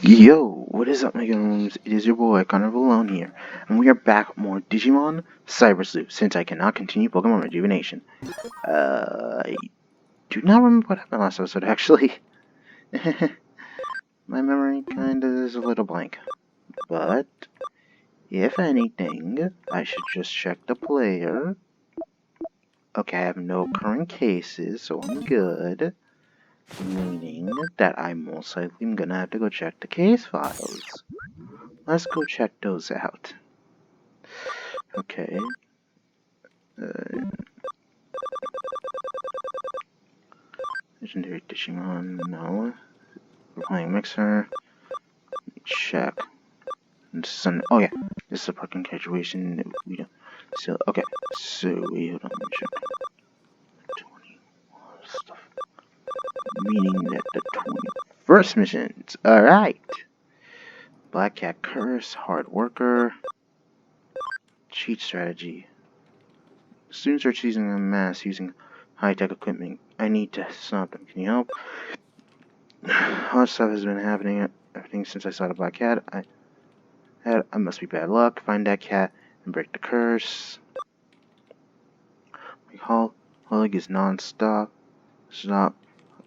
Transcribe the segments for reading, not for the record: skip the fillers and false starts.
Yo, what is up, my goons? It is your boy, Conrad here, and we are back with more Digimon Cyber Sleuth, since I cannot continue Pokemon Rejuvenation. I do not remember what happened last episode, actually. My memory kinda is a little blank. But, if anything, I should just check the player. Okay, I have no current cases, so I'm good. Meaning that I most likely am gonna have to go check the case files. Let's go check those out. Okay. Legendary Digimon, no. We're playing Mixer. Let me check. Oh yeah, this is a parking graduation. We don't. So okay. So wait, hold on. Let me check. 20 stuff. Meaning that the 21st missions. All right. Black Cat Curse, Hard Worker, Cheat Strategy. Students are choosing en masse using high-tech equipment. I need to stop them. Can you help? All this stuff has been happening since I saw the Black Cat. I must be bad luck. Find that cat and break the curse. My colleague is non-stop. Stop.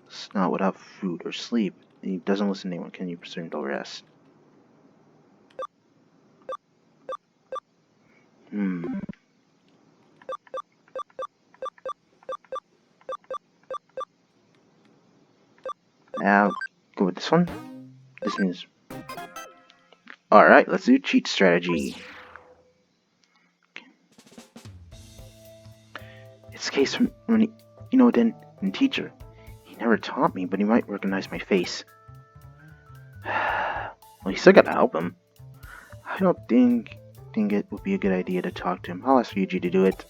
It's not without food or sleep. He doesn't listen to anyone. Can you presume to rest? Now, go with this one. This means... Alright, let's do cheat strategy. It's a case from when then teacher. He never taught me, but he might recognize my face. Well, you still gotta help him. I don't think it would be a good idea to talk to him. I'll ask Ryuji to do it.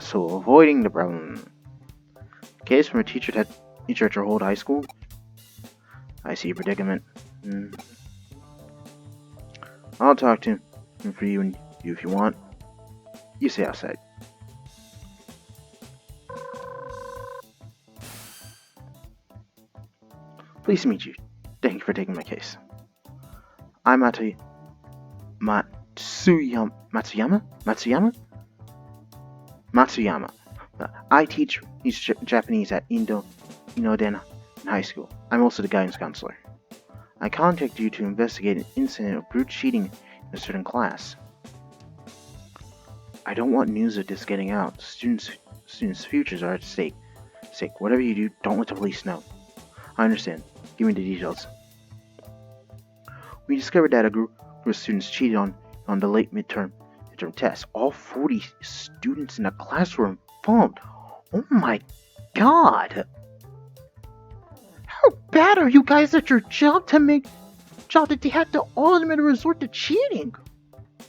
So avoiding the problem. Case from a teacher at your old high school. I see your predicament. I'll talk to him for you and you if you want. You stay outside. Pleased to meet you. Thank you for taking my case. I'm Matsuyama. I teach Japanese at Inoden High School. I'm also the guidance counselor. I contacted you to investigate an incident of brute cheating in a certain class. I don't want news of this getting out. Students' futures are at stake. Whatever you do, don't let the police know. I understand. Give me the details. We discovered that a group of students cheated on the late midterm test. All 40 students in the class were involved. Oh my god! How bad are you guys at your job that they had to all admit a resort to cheating?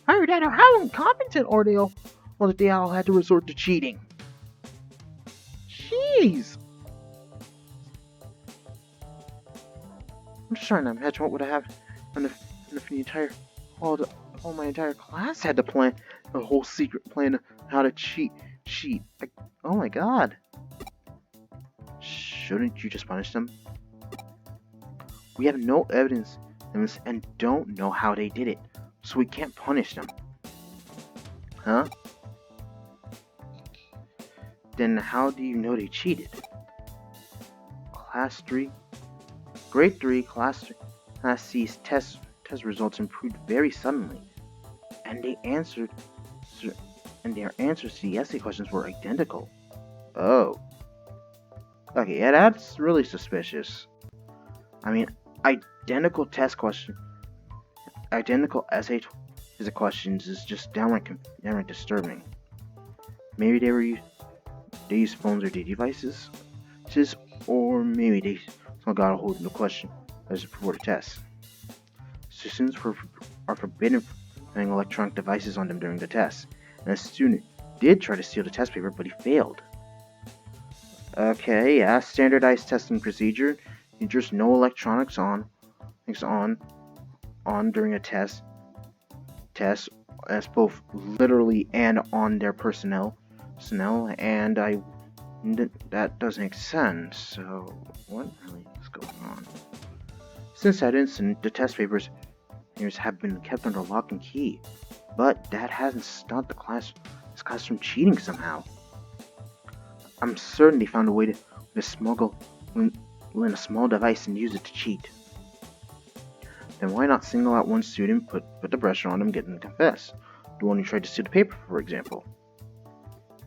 Either that or how incompetent are they all, or that they all had to resort to cheating? Jeez! I'm just trying to imagine what would have happened if the entire all my entire class had to plan a whole secret plan of how to cheat. Like, oh my god. Shouldn't you just punish them? We have no evidence and don't know how they did it, so we can't punish them. Huh? Then how do you know they cheated? Grade 3, Class C's test results improved very suddenly, and their answers to the essay questions were identical. Oh. Okay, yeah, that's really suspicious. I mean, identical essay questions is just downright disturbing. Maybe they used phones or devices, or maybe they got a hold of the question as before the test. Students are forbidden from having electronic devices on them during the test, and a student did try to steal the test paper, but he failed. Okay, yeah, standardized testing procedure. There's no electronics on during a test. As both literally and on their personnel, and that doesn't make sense. So what really is going on? Since that incident, the test papers have been kept under lock and key, but that hasn't stopped this class from cheating somehow. I'm certain they found a way to smuggle in a small device and use it to cheat. Then why not single out one student, put the pressure on him, get him to confess? The one who tried to steal the paper, for example.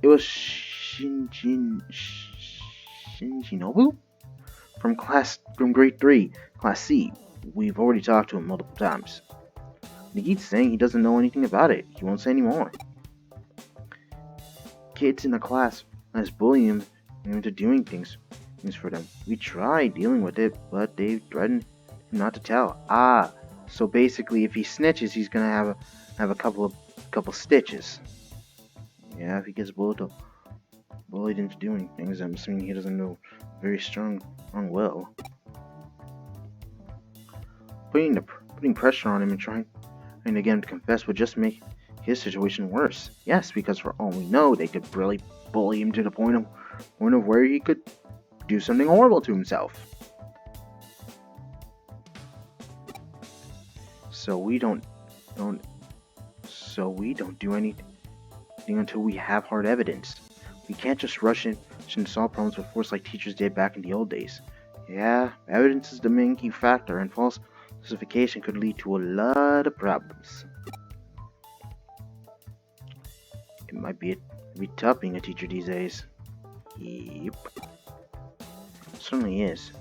It was Shinjinobu? From grade 3, class C. We've already talked to him multiple times. He keeps saying he doesn't know anything about it. He won't say any more. Kids in the class bully him into doing things for them. We tried dealing with it, but they threatened him not to tell. So basically, if he snitches, he's gonna have a couple stitches. Yeah, if he gets bullied into doing things, I'm assuming he doesn't know very strong will. Putting pressure on him and trying to get him to confess would just make his situation worse. Yes, because for all we know, they could really bully him to the point of where he could do something horrible to himself. So we don't do anything until we have hard evidence. We can't just rush in and solve problems with force like teachers did back in the old days. Yeah, evidence is the main key factor, and false justification could lead to a lot of problems. It might be tough being a teacher these days. Yep. Certainly is.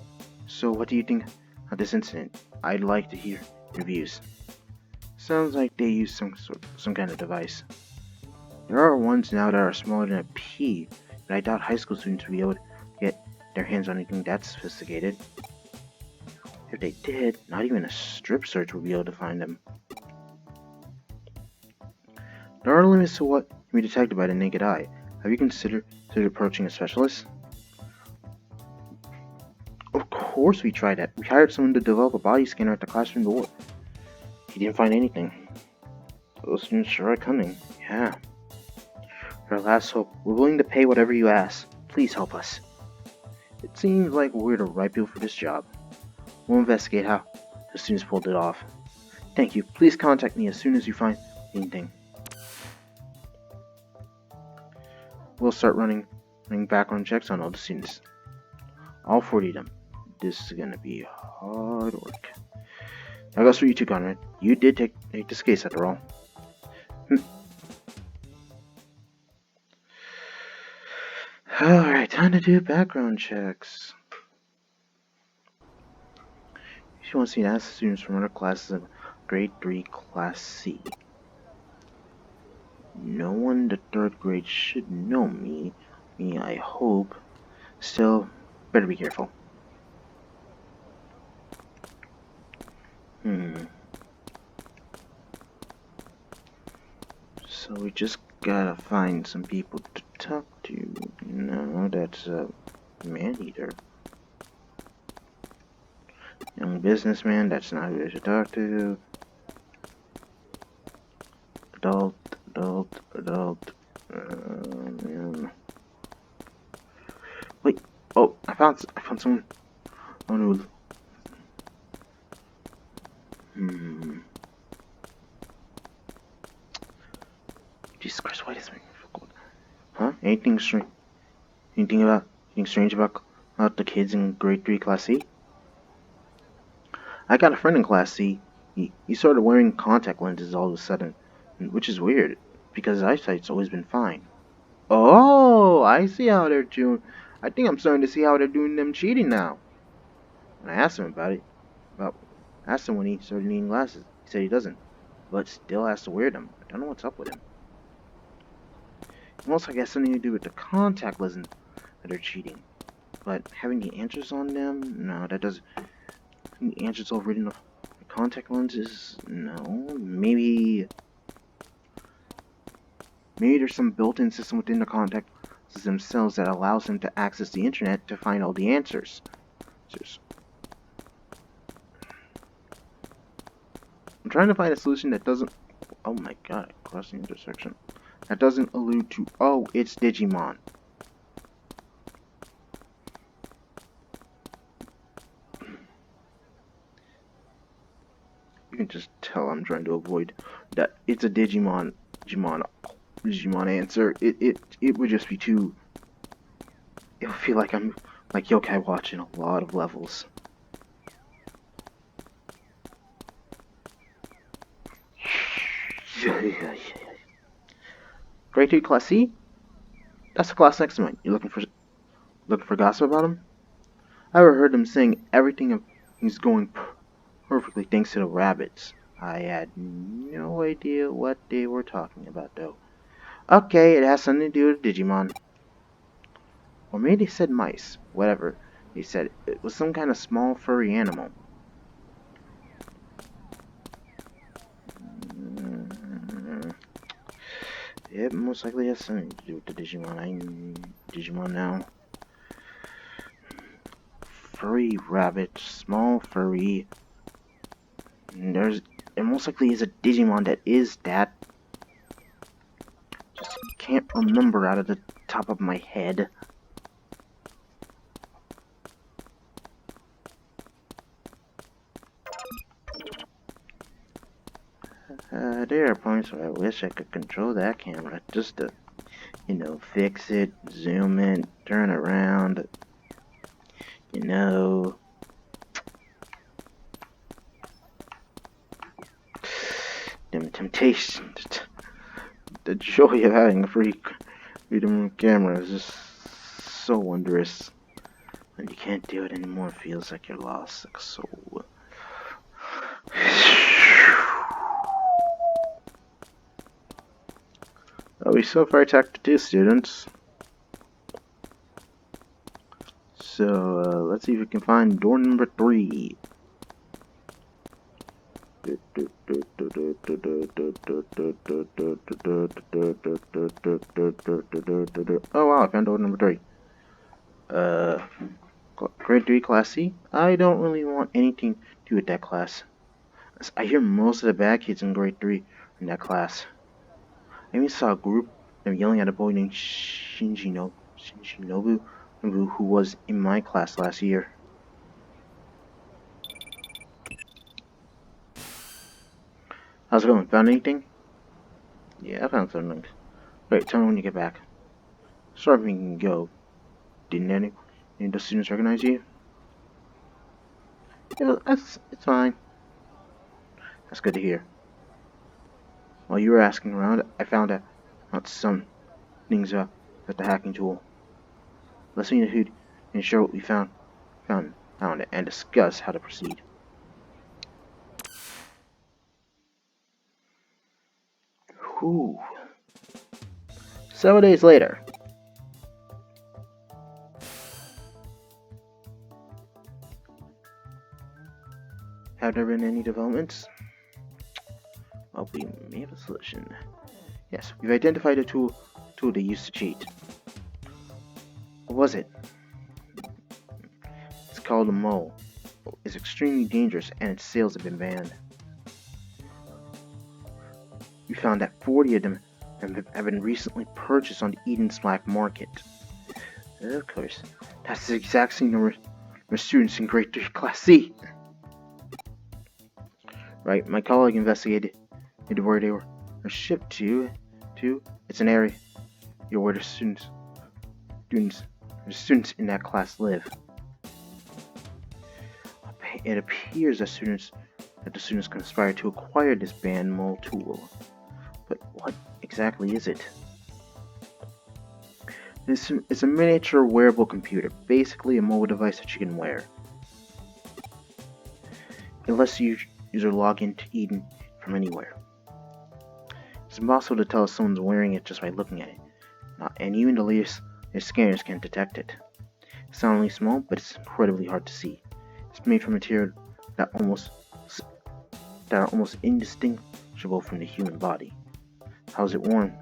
So what do you think of this incident? I'd like to hear your views. Sounds like they use some kind of device. There are ones now that are smaller than a pea, but I doubt high school students would be able to get their hands on anything that sophisticated. If they did, not even a strip search would be able to find them. There are limits to what can be detected by the naked eye. Have you considered approaching a specialist? Of course we tried that. We hired someone to develop a body scanner at the classroom door. He didn't find anything. Those students sure are cunning. Yeah. Our last hope. We're willing to pay whatever you ask. Please help us. It seems like we're the right people for this job. We'll investigate how the students pulled it off. Thank you. Please contact me as soon as you find anything. We'll start running background checks on all the students. All 40 of them. This is gonna be hard work. That goes for you too, Conrad. You did take this case after all. Alright, time to do background checks. If you want to see ask students from other classes of grade 3 class C. No one in the 3rd grade should know me. I hope. Still, better be careful. So we just gotta find some people to talk to. No, that's a man-eater. Young businessman, that's not who I should talk to. Adult. Man. Wait. Oh, I found someone. Oh no. Jesus Christ, why is it? Huh? Anything strange about the kids in grade 3 class C? I got a friend in class C. He started wearing contact lenses all of a sudden, which is weird because his eyesight's always been fine. Oh, I see how they're doing. I think I'm starting to see how they're doing them cheating now. When I asked him asked him when he started needing glasses. He said he doesn't, but still has to wear them. I don't know what's up with him. It most likely has something to do with the contact lenses that are cheating. But having the answers on them, no, that doesn't. The answers all written off the contact lenses, no. Maybe there's some built-in system within the contact lenses themselves that allows them to access the internet to find all the answers. I'm trying to find a solution that doesn't. Oh my god, across the intersection. That doesn't allude to. Oh, it's Digimon. can just tell I'm trying to avoid that. It's a Digimon answer. It would just be too. It would feel like I'm like yokai watching a lot of levels. Grade 2 Class C? That's the class next to mine. You looking for gossip about him? I overheard them saying everything is going perfectly thanks to the rabbits. I had no idea what they were talking about though. Okay, it has something to do with Digimon. Or maybe they said mice. Whatever. They said it was some kind of small furry animal. It most likely has something to do with the Digimon. I'm Digimon now. Furry rabbit, small furry. There most likely is a Digimon that is that. Just can't remember out of the top of my head. There are points where I wish I could control that camera just to, fix it, zoom in, turn around, them temptations. The joy of having a freedom camera is just so wondrous. When you can't do it anymore, it feels like you're lost, like so. We so far attacked 2 students. So, let's see if we can find door number 3. Oh wow, I found door number 3. Grade 3 Class C? I don't really want anything to do with that class. I hear most of the bad kids in grade 3 in that class. I even saw a group of them yelling at a boy named Shinjinobu, who was in my class last year. How's it going? Found anything? Yeah, I found something. Wait, tell me when you get back. Sorry if we can go. Didn't any of the students recognize you? Yeah, it's fine. That's good to hear. While you were asking around, I found out some things about the hacking tool. Let's meet who and share what we found and discuss how to proceed. Whew. Several days later. Have there been any developments? Well, we may have a solution. Yes, we've identified a tool they used to cheat. What was it? It's called a mole. It's extremely dangerous and its sales have been banned. We found that 40 of them have been recently purchased on the Eden's black market. Of course, that's the exact same number of students in grade 3 Class C. Right, my colleague investigated where they were shipped to. It's an area where the students in that class live. It appears that the students conspired to acquire this banned mole tool. But what exactly is it? It's a miniature wearable computer, basically a mobile device that you can wear. It lets the user log into Eden from anywhere. It's impossible to tell if someone's wearing it just by looking at it, and even the latest scanners can't detect it. It's not only small, but it's incredibly hard to see. It's made from material that are almost indistinguishable from the human body. How's it worn?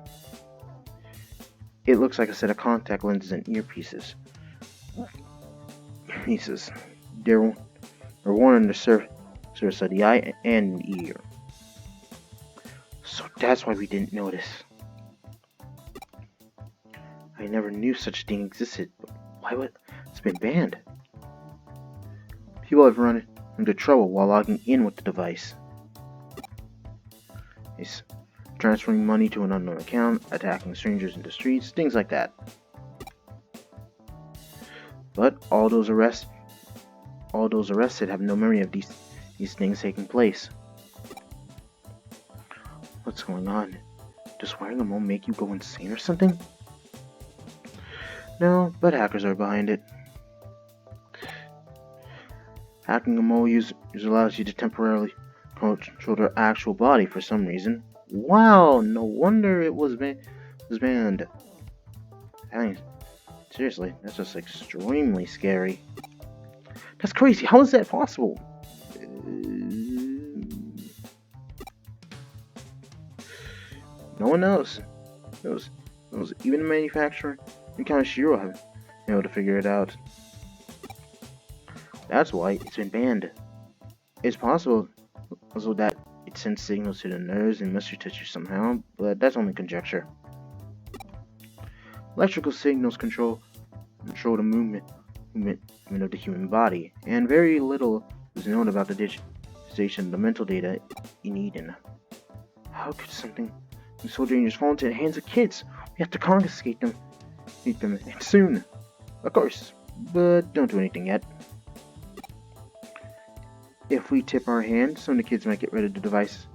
It looks like a set of contact lenses and earpieces. They're worn on the surface of the eye and the ear. So that's why we didn't notice. I never knew such a thing existed, but why would it's been banned? People have run into trouble while logging in with the device. He's transferring money to an unknown account, attacking strangers in the streets, things like that. But all those arrested have no memory of these things taking place. What's going on? Does wearing a mole make you go insane or something? No, but hackers are behind it. Hacking a mole user allows you to temporarily control their actual body for some reason. Wow, no wonder it was banned. I mean, seriously, that's just extremely scary. That's crazy. How is that possible? No one knows. Even the manufacturer and Kaneshiro have been able to figure it out. That's why it's been banned. It's possible also that it sends signals to the nerves and must touch you somehow, but that's only conjecture. Electrical signals control the movement of the human body, and very little is known about the digitization of the mental data in Eden. How could something so dangerous fall into the hands of kids? We have to confiscate them. Need them soon. Of course, but don't do anything yet. If we tip our hand, some of the kids might get rid of the devices.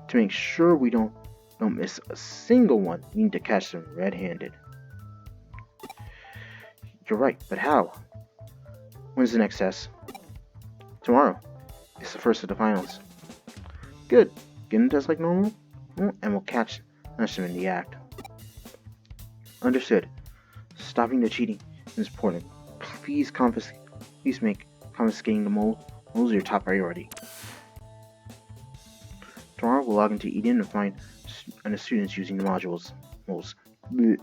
To make sure we don't miss a single one, we need to catch them red-handed. You're right, but how? When's the next test? Tomorrow. It's the first of the finals. Good. Get the test like normal, and we'll catch them in the act. Understood. Stopping the cheating is important. Please make confiscating the moles your top priority. Tomorrow we'll log into Eden and find the students using the moles. We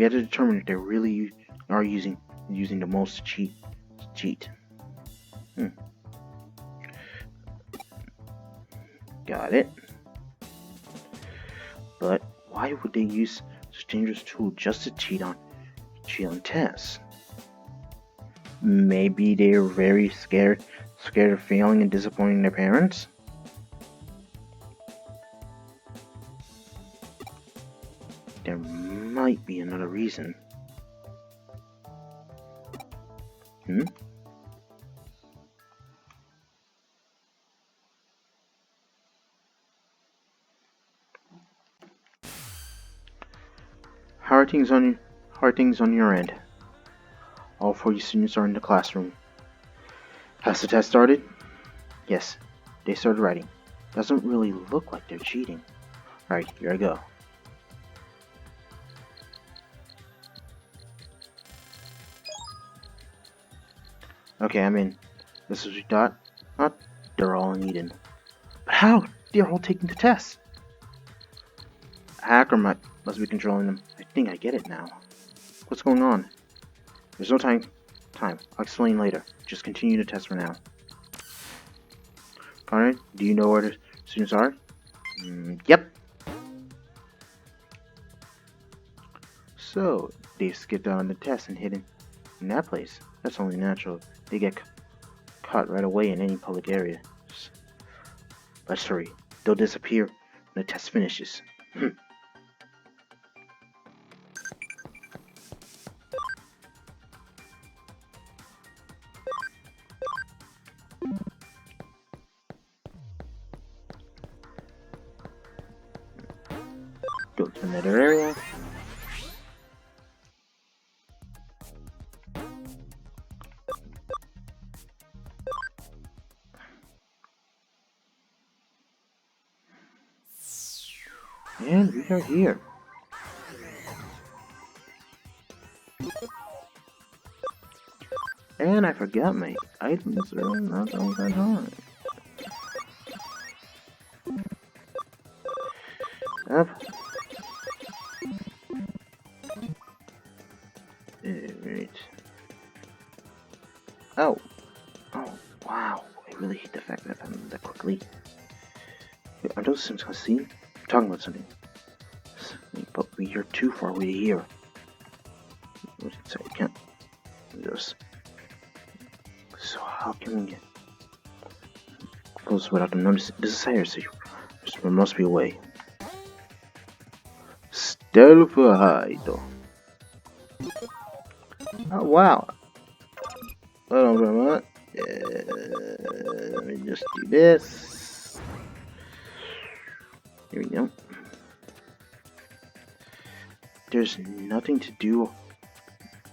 have to determine if they really are using the moles to cheat. Got it. But why would they use such a dangerous tool just to cheat on tests? Maybe they're very scared of failing and disappointing their parents? There might be another reason. How are things on your end? All 40 students are in the classroom. Has the test started? Yes, they started writing. Doesn't really look like they're cheating. Alright, here I go. Okay, I'm in. This is what we thought. Not they're all in Eden. But how? They're all taking the test. A hacker must be controlling them. I think I get it now. What's going on? There's no time. I'll explain later. Just continue the test for now. Conrad, do you know where the students are? Yep. So, they've skipped out on the test and hidden in that place. That's only natural. They get caught right away in any public area. Let's hurry. They'll disappear when the test finishes. Go to another area. And we are here. And I forgot my items are not all that hard. Up. Alright. Oh, wow. I really hate the fact that I found them that quickly. Wait, are those Sims gonna see? I'm talking about something. But we are too far away here. So I can't do this. So how can we get Goes without them noticing. This is heresy. There must be a way. Stealth hide. Oh wow. Hold on for a moment. Let me just do this. Here we go. There's nothing to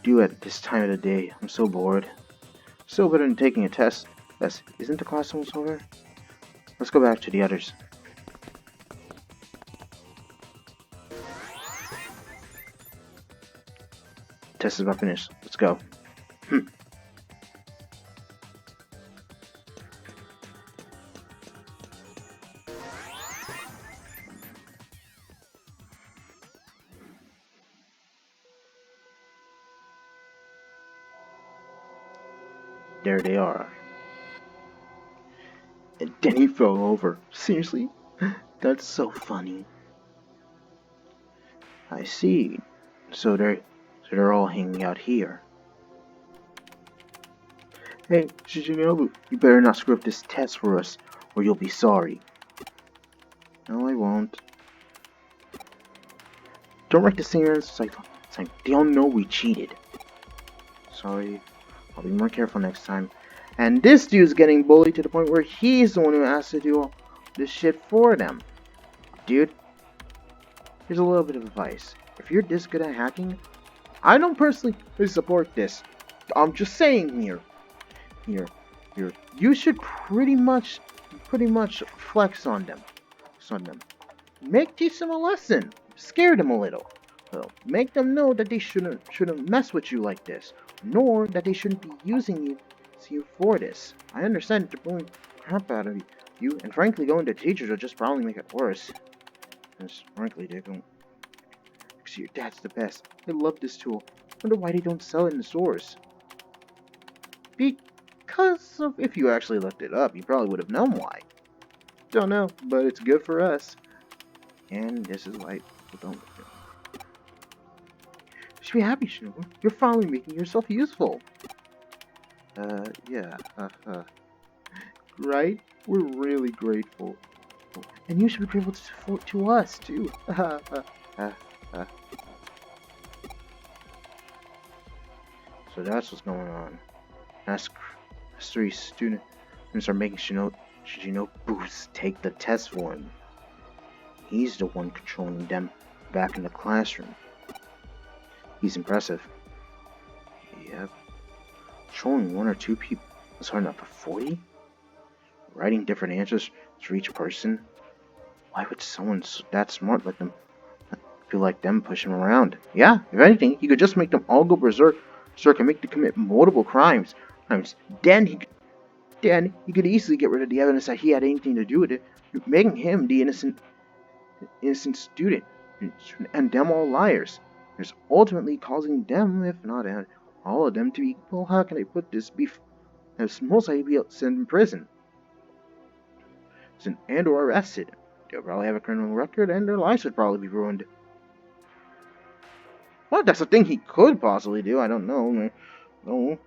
do at this time of the day. I'm so bored. Still better than taking a test. Yes, isn't the class almost over? Let's go back to the others. Test is about finished. Let's go. There they are. And then he fell over. Seriously? That's so funny. I see. So they're all hanging out here. Hey, Shishinobu, you better not screw up this test for us, or you'll be sorry. No, I won't. Don't write the same answers like they all know we cheated. Sorry. I'll be more careful next time. And this dude's getting bullied to the point where he's the one who has to do all this shit for them. Dude, here's a little bit of advice. If you're this good at hacking, I don't personally support this. I'm just saying here. You should pretty much flex on them. Teach them a lesson. Scare them a little. Well, make them know that they shouldn't mess with you like this, nor that they shouldn't be using you for this. I understand they're bullying crap out of you, and frankly, going to teachers will just probably make it worse. Because frankly, they don't. Because your dad's the best. I love this tool. Wonder why they don't sell it in the stores. Because of if you actually looked it up, you probably would have known why. Don't know, but it's good for us. And this is why people don't look it up. You should be happy, Shinobu. You're finally making yourself useful. Yeah, right? We're really grateful. And you should be grateful to us, too. So that's what's going on. That's 3 students are making Shinobu take the test for him. He's the one controlling them back in the classroom. He's impressive. Yep. Controlling 1 or 2 people was hard enough, but 40? Writing different answers for each person? Why would someone that smart let them feel like them push him around? Yeah, if anything, he could just make them all go berserk and make them commit multiple crimes. Then he could easily get rid of the evidence that he had anything to do with it, making him the innocent student, and them all liars. There's ultimately causing them, if not all of them, to be, well, how can I put this, most likely be sent in prison. And or arrested. They'll probably have a criminal record, and their lives would probably be ruined. Well, that's a thing he could possibly do, I don't know. No.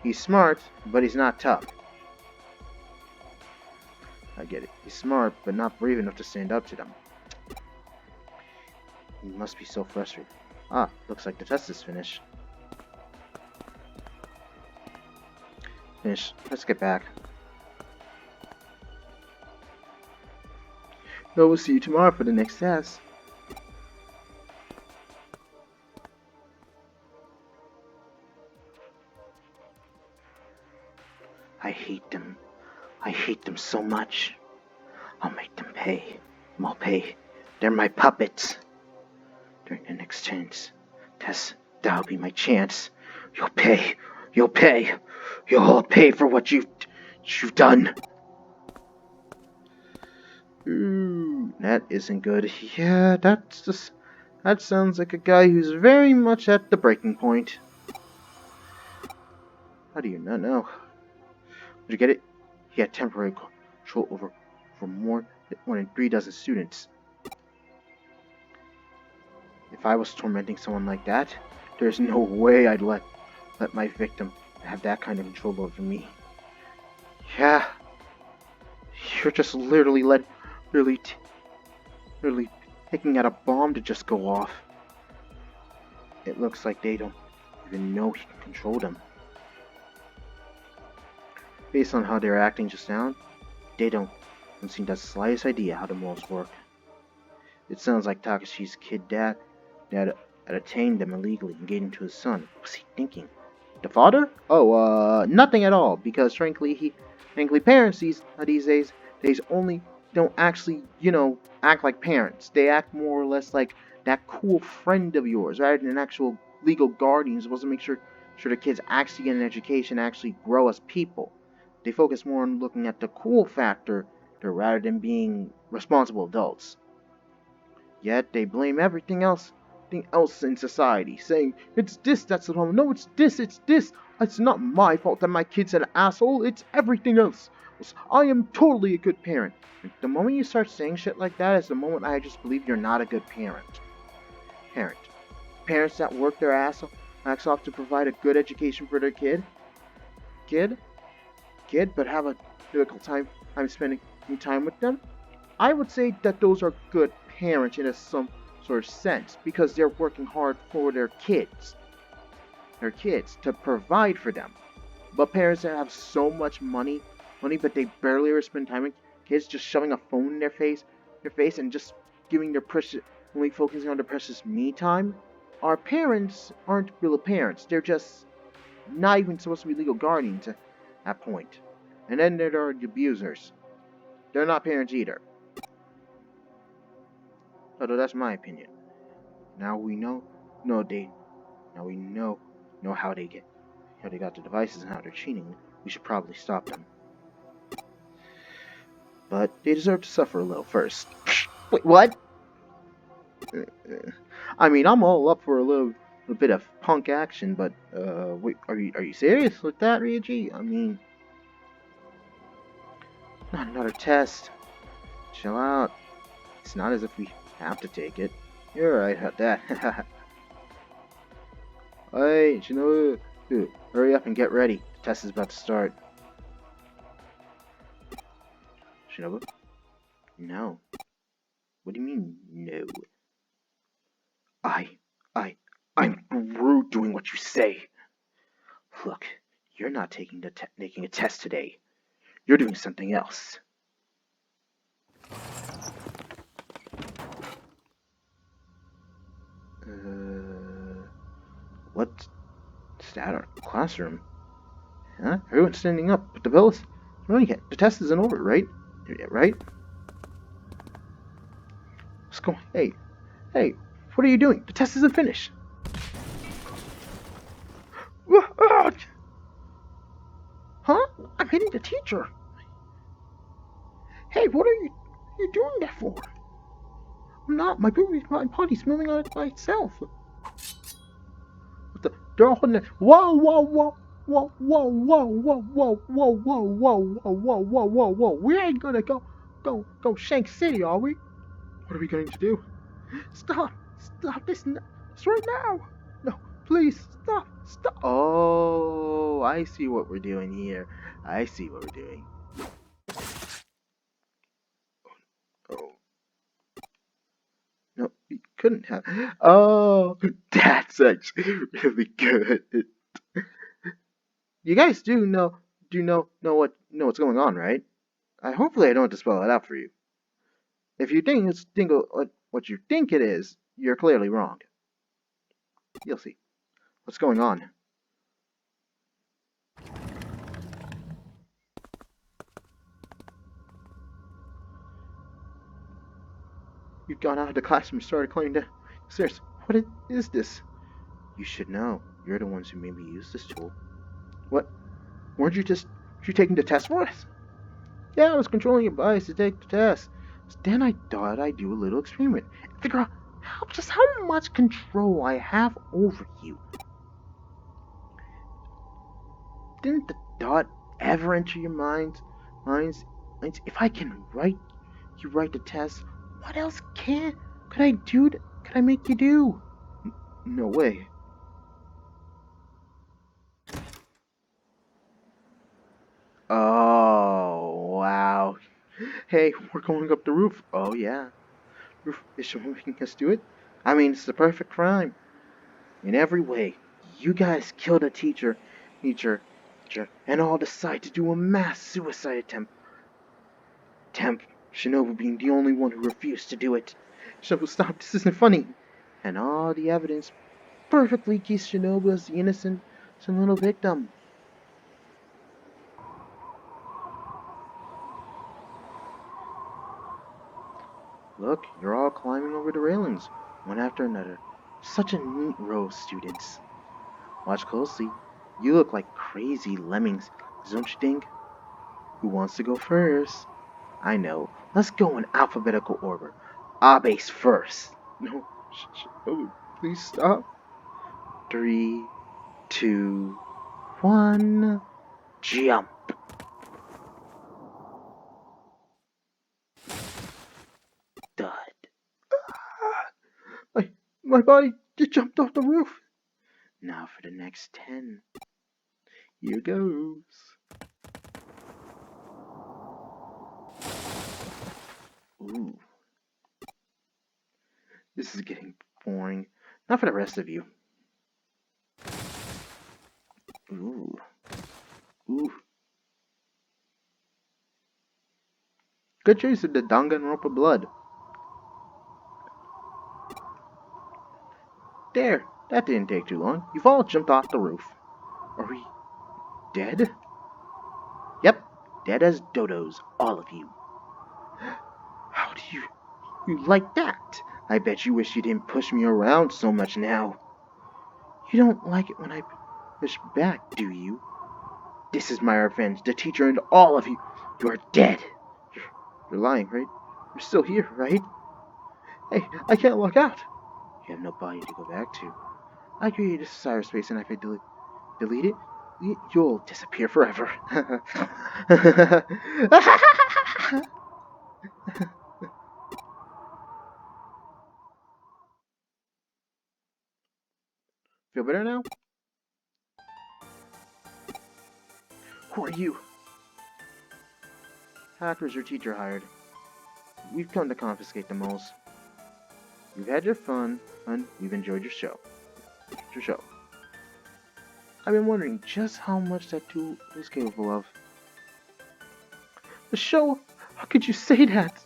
He's smart, but he's not tough. I get it. He's smart, but not brave enough to stand up to them. He must be so frustrated. Ah, looks like the test is finished. Let's get back. No, we'll see you tomorrow for the next test. I hate them. I hate them so much. I'll make them pay. I'll pay. They're my puppets. During the next chance test, that'll be my chance. You'll pay. You'll pay. You'll all pay for what you've done. Ooh, that isn't good. Yeah, that sounds like a guy who's very much at the breaking point. How do you not know? Did you get it? He had temporary control over for more than 3 dozen students. If I was tormenting someone like that, there's no way I'd let my victim have that kind of control over me. Yeah, you're just literally literally, literally taking out a bomb to just go off. It looks like they don't even know he can control them. Based on how they're acting just now, they don't seem to have the slightest idea how the moles work. It sounds like Takashi's kid dad had attained them illegally and gave them to his son. What's he thinking? The father? Oh, nothing at all. Because frankly, parents these days only don't actually, act like parents. They act more or less like that cool friend of yours, rather than actual legal guardians supposed to make sure the kids actually get an education, actually grow as people. They focus more on looking at the cool factor rather than being responsible adults. Yet they blame everything else in society, saying, it's this that's the problem. No, it's this. It's not my fault that my kid's an asshole, it's everything else. I am totally a good parent. The moment you start saying shit like that is the moment I just believe you're not a good parent. Parents that work their ass off to provide a good education for their kid, but have a difficult time spending time with them. I would say that those are good parents in some sort of sense, because they're working hard for their kids to provide for them. But parents that have so much money, but they barely ever spend time with kids, just shoving a phone in their face, and just giving their only focusing on their precious me time. Our parents aren't real parents. They're just not even supposed to be legal guardians at that point. And then there are the abusers. They're not parents either. Although that's my opinion. Now we know how they got the devices and how they're cheating. We should probably stop them. But they deserve to suffer a little first. Wait, what? I mean, I'm all up for a little bit of punk action, but wait, are you serious with that, Ryuji? I mean, not another test. Chill out. It's not as if we have to take it. You're right about that. Hey, Shinobu, hurry up and get ready. The test is about to start. Shinobu? No. What do you mean, no? I'm through doing what you say. Look, you're not taking a test today. You're doing something else. What's that? Our classroom? Huh? Everyone's standing up, but the bell is running yet. The test isn't over, right? Right? What's going? Hey, what are you doing? The test isn't finished. Huh? I'm hitting the teacher. Hey, what are you doing that for? I'm not. My body's moving on it by itself. They're all holding it. Whoa! We ain't gonna go Shank City, are we? What are we going to do? Stop this right now. No, please, stop. Oh, I see what we're doing here. Oh. No, we couldn't have. Oh, that's actually really good. You guys know what's going on, right? Hopefully I don't have to spell it out for you. If you think what you think it is, you're clearly wrong. You'll see. What's going on? You've gone out of the classroom and started climbing down stairs. What is this? You should know. You're the ones who made me use this tool. What? Weren't you taking the test for us? Yeah, I was controlling your bodies to take the test. Then I thought I'd do a little experiment and figure out just how much control I have over you. Didn't the thought ever enter your minds? If I can write the test, what else could I make you do? No way. Oh, wow. Hey, we're going up the roof. Oh, yeah. Roof is making us do it? I mean, it's the perfect crime. In every way. You guys killed a teacher, and all decide to do a mass suicide attempt. Shinobu being the only one who refused to do it. Shinobu, stop, this isn't funny. And all the evidence perfectly keeps Shinobu as the innocent, some little victim. Look, you're all climbing over the railings, one after another. Such a neat row of students. Watch closely. You look like crazy lemmings, don't you think? Who wants to go first? I know. Let's go in alphabetical order. Abe's first. No, oh, please stop. 3, 2, 1. Jump. Dud. My body just jumped off the roof. Now for the next 10. Here goes. Ooh. This is getting boring. Not for the rest of you. Ooh. Ooh. Good choice of the Danganronpa blood. There. That didn't take too long. You've all jumped off the roof. Are we dead? Yep. Dead as dodos. All of you. How do you like that? I bet you wish you didn't push me around so much now. You don't like it when I push back, do you? This is my revenge. The teacher and all of you. You're dead. You're lying, right? You're still here, right? Hey, I can't walk out. You have no body to go back to. I created cyberspace, and if I delete it, you'll disappear forever. Feel better now? Who are you? Hackers your teacher hired. We've come to confiscate the moles. You've had your fun, and we've enjoyed your show. I've been wondering just how much that tool was capable of. The show? How could you say that?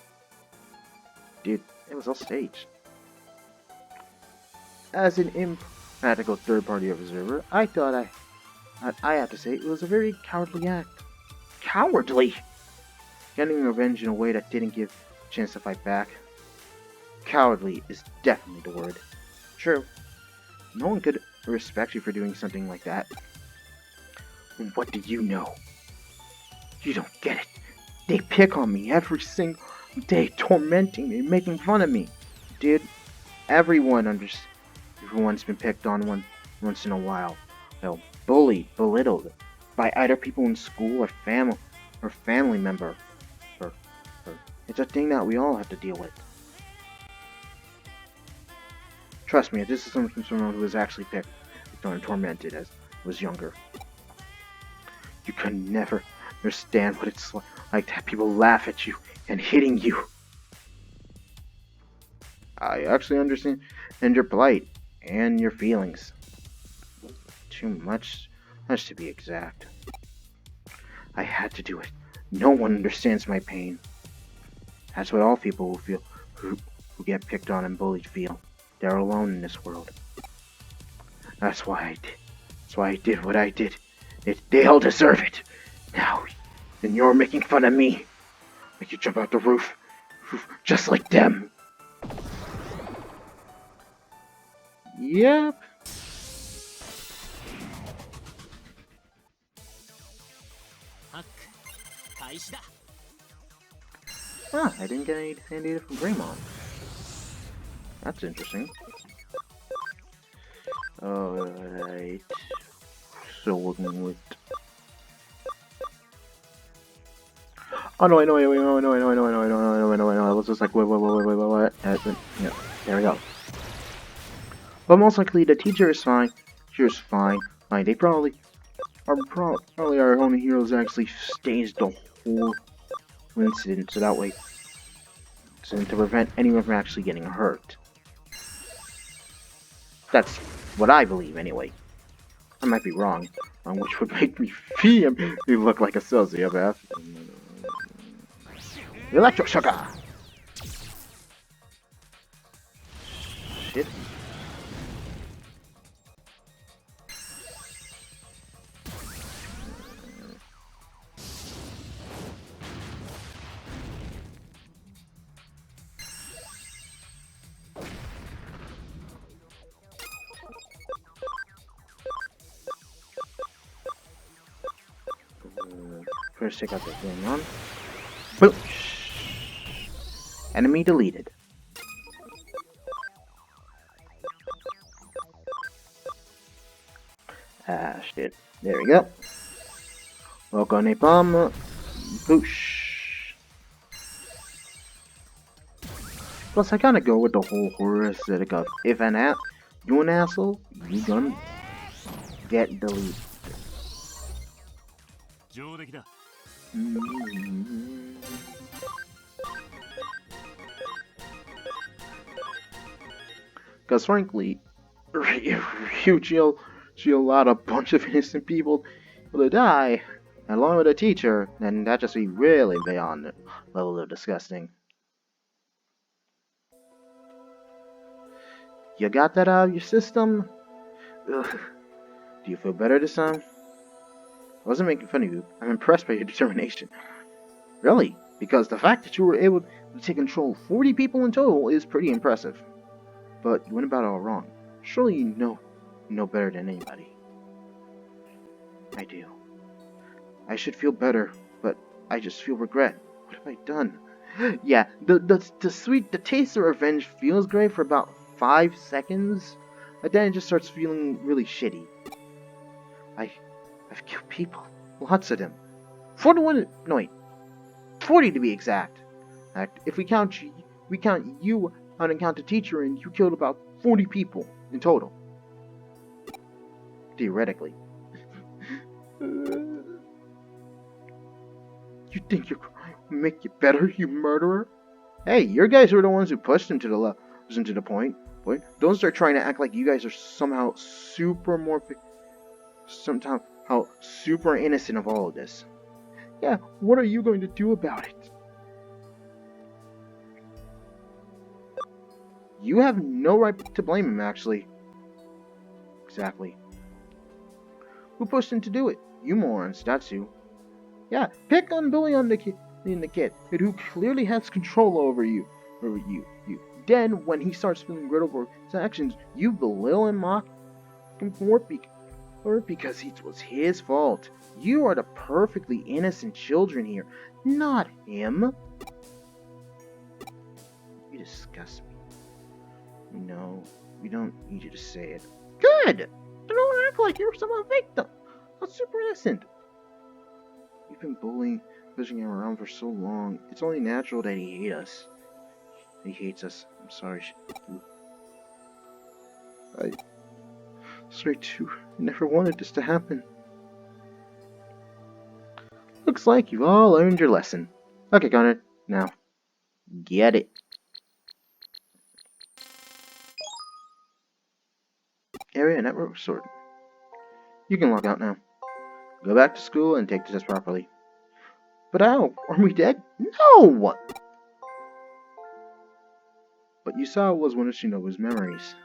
Dude, it was all staged. As an impractical third-party observer, I thought I have to say it was a very cowardly act. Cowardly? Getting revenge in a way that didn't give a chance to fight back. Cowardly is definitely the word. True. No one could respect you for doing something like that. And what do you know? You don't get it. They pick on me every single day, tormenting me, making fun of me. Dude, everyone's been picked on once in a while. They'll bullied, belittled by either people in school or family member. It's a thing that we all have to deal with. Trust me, this is something from someone who was actually picked and tormented as I was younger. You can never understand what it's like to have people laugh at you and hitting you. I actually understand your plight and your feelings. Too much to be exact. I had to do it. No one understands my pain. That's what all people who get picked on and bullied feel. They're alone in this world. That's why I did what I did. They all deserve it. Now, then you're making fun of me. Make you jump out the roof just like them. Yep. Ah, I didn't get any data from Greymon. That's interesting. Alright. So working with... Oh no, I know. I was just like, what? Yeah, there we go. But most likely the teacher is fine. Teacher's fine. They probably Probably our only heroes actually staged the whole incident, so that way, to prevent anyone from actually getting hurt. That's what I believe, anyway. I might be wrong, which would make me feel he look like a sociopath. Electroshocker! Shit. First check out this going on. Boom! Enemy deleted. Ah, shit. There we go. Welcome, napalm. Boosh. Plus, I kinda go with the whole horror aesthetic of if you an asshole, you gonna get deleted. Because frankly, Ryuji allowed a bunch of innocent people to die, along with a teacher, then that just be really beyond the level of disgusting. You got that out of your system? Ugh. Do you feel better this time? I wasn't making fun of you. I'm impressed by your determination. Really? Because the fact that you were able to take control of 40 people in total is pretty impressive. But you went about it all wrong. Surely you know better than anybody. I do. I should feel better, but I just feel regret. What have I done? Yeah, the taste of revenge feels great for about 5 seconds, but then it just starts feeling really shitty. I've killed people. Lots of them. 41, no wait, 40 to be exact. If we count you on account the teacher, and you killed about 40 people in total. Theoretically. You think your crime will make you better, you murderer? Hey, your guys were the ones who pushed him to the point. Boy, don't start trying to act like you guys are somehow super innocent of all of this. Yeah, what are you going to do about it? You have no right to blame him, actually. Exactly. Who pushed him to do it? You morons, that's who. Yeah, pick on bully on the kid, who clearly has control over you. Then, when he starts feeling regret over his actions, you belittle and mock him for it because it was his fault. You are the perfectly innocent children here, not him. You disgust me. No, we don't need you to say it. Good! Don't act like you're some victim. I'm super innocent. We've been pushing him around for so long. It's only natural that he hates us. He hates us. I'm sorry. Sorry too. I never wanted this to happen. Looks like you've all learned your lesson. Okay, Conrad. Now, get it. Area network restored. You can log out now. Go back to school and take the test properly. But how? Are we dead? No! What you saw was one of Shinobu's memories.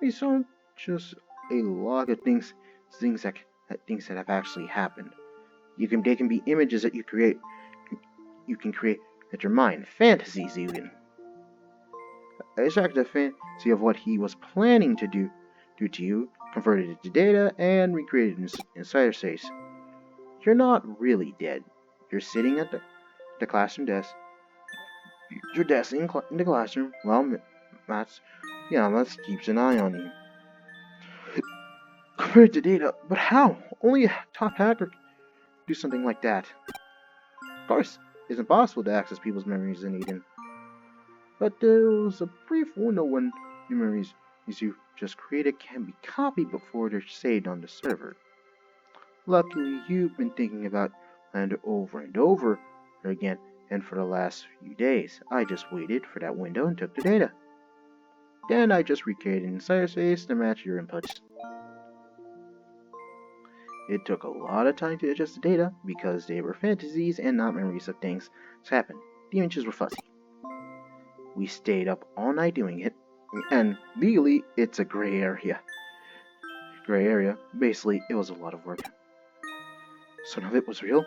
We saw just a log of things that have actually happened. They can be images that you can create at your mind, fantasies even. I extracted a fantasy of what he was planning to do to you, converted it to data, and recreated it in cyberspace. You're not really dead. You're sitting at the classroom desk. Your desk in the classroom. Well, Mats keeps an eye on you. Converted to data, but how? Only a top hacker can do something like that. Of course, it's impossible to access people's memories in Eden. But there was a brief window when the memories you just created can be copied before they're saved on the server. Luckily, you've been thinking about land over and over again, and for the last few days, I just waited for that window and took the data. Then I just recreated an entire space to match your inputs. It took a lot of time to adjust the data because they were fantasies and not memories of things that happened. The images were fuzzy. We stayed up all night doing it, and legally, it's a gray area. Gray area. Basically, it was a lot of work. So none of it was real?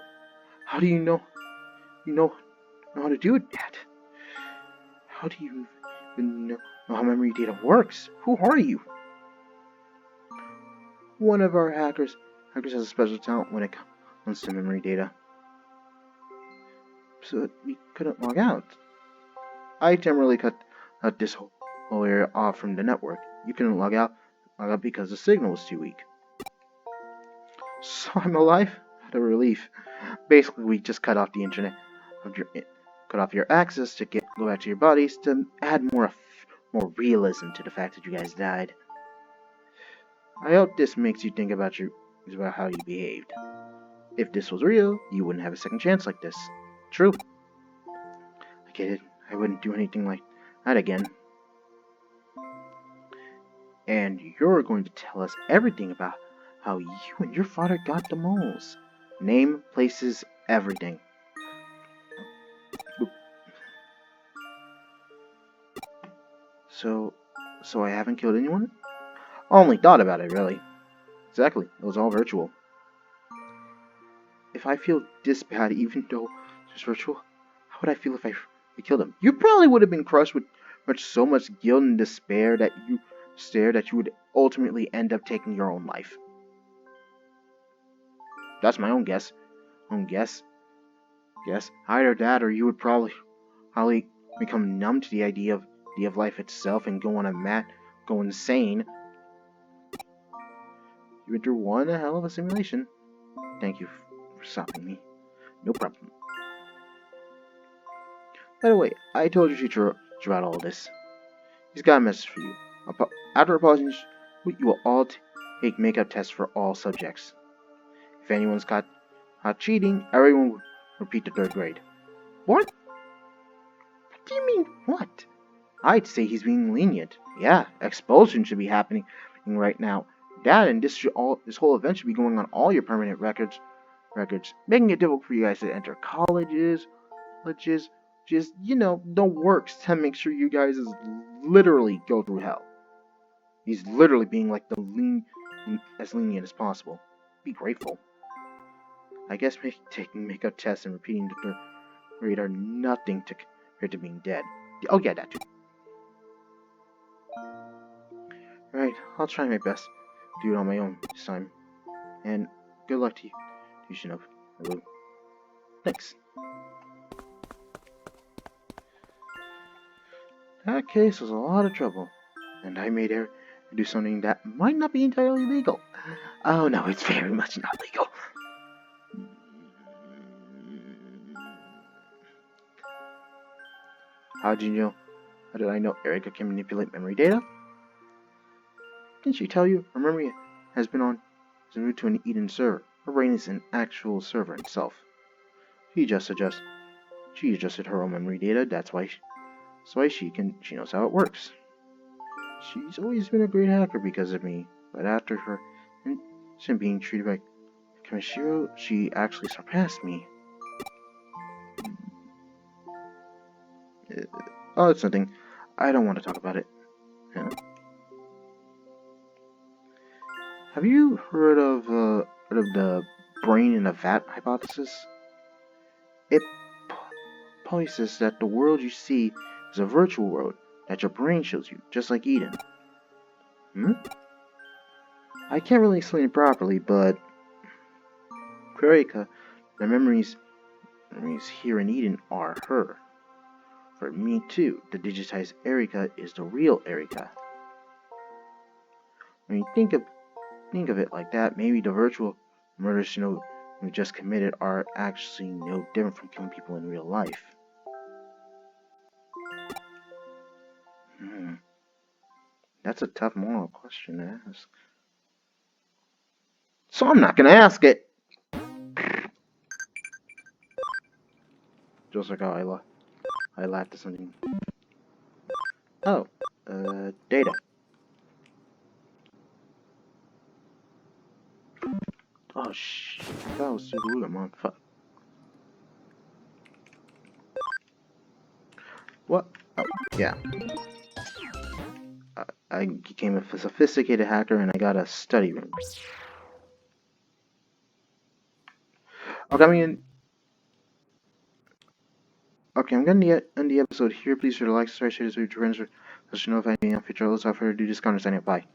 How do you know? You know how to do it yet? How do you even know how memory data works? Who are you? One of our hackers has a special talent when it comes to memory data. So we couldn't log out. I temporarily cut this whole area off from the network. You couldn't log out because the signal was too weak. So I'm alive? What a relief. Basically, we just cut off the internet, cut off your access to go back to your bodies to add more realism to the fact that you guys died. I hope this makes you think about how you behaved. If this was real, you wouldn't have a second chance like this. True. I get it. I wouldn't do anything like that again. And you're going to tell us everything about how you and your father got the moles. Name, places, everything. So I haven't killed anyone? I only thought about it, really. Exactly. It was all virtual. If I feel this bad, even though it's virtual, how would I feel if I killed him? You probably would have been crushed with so much guilt and despair that you would ultimately end up taking your own life. That's my own guess. Guess. Either that, or you would probably become numb to the idea of life itself and go on a go insane. You went through one hell of a simulation. Thank you for stopping me. No problem. By the way, I told your teacher about all this. He's got a message for you. After apologizing, you will all take makeup tests for all subjects. If anyone's caught cheating, everyone will repeat the 3rd grade. What? What do you mean, what? I'd say he's being lenient. Yeah, expulsion should be happening right now. That and this whole event should be going on all your permanent records, making it difficult for you guys to enter colleges, just, the works to make sure you guys literally go through hell. He's literally being like as lenient as possible. Be grateful. I guess taking makeup tests and repeating the 3rd grade are nothing compared to being dead. Oh yeah, that too. Alright, I'll try my best to do it on my own this time. And good luck to you, Shinobu. Thanks. That case was a lot of trouble, and I made her do something that might not be entirely legal. Oh no, it's very much not legal. How did I know Erika can manipulate memory data? Didn't she tell you her memory has been moved to an Eden server? Her brain is an actual server itself. She adjusted her own memory data. That's why she knows how it works. She's always been a great hacker because of me, but after her incident being treated by Kamishiro, she actually surpassed me. Oh, it's nothing. I don't want to talk about it. Yeah. Have you heard of the brain in a vat hypothesis? It posits that the world you see is a virtual world that your brain shows you, just like Eden. I can't really explain it properly, but for Erika, the memories here in Eden are her. For me too, the digitized Erika is the real Erika. When you think of it like that, maybe the virtual murders we just committed are actually no different from killing people in real life. That's a tough moral question to ask. So I'm not gonna ask it. Just like how I laughed at something. Oh, data. Oh, shit. That was Digimon. Fuck. What? Oh, yeah. I became a sophisticated hacker and I got a study room. Okay, I'm gonna end the episode here. Please share, like, subscribe, share this video to friends. Let us know if any future uploads. Without further ado, this Conrad signing out. Bye.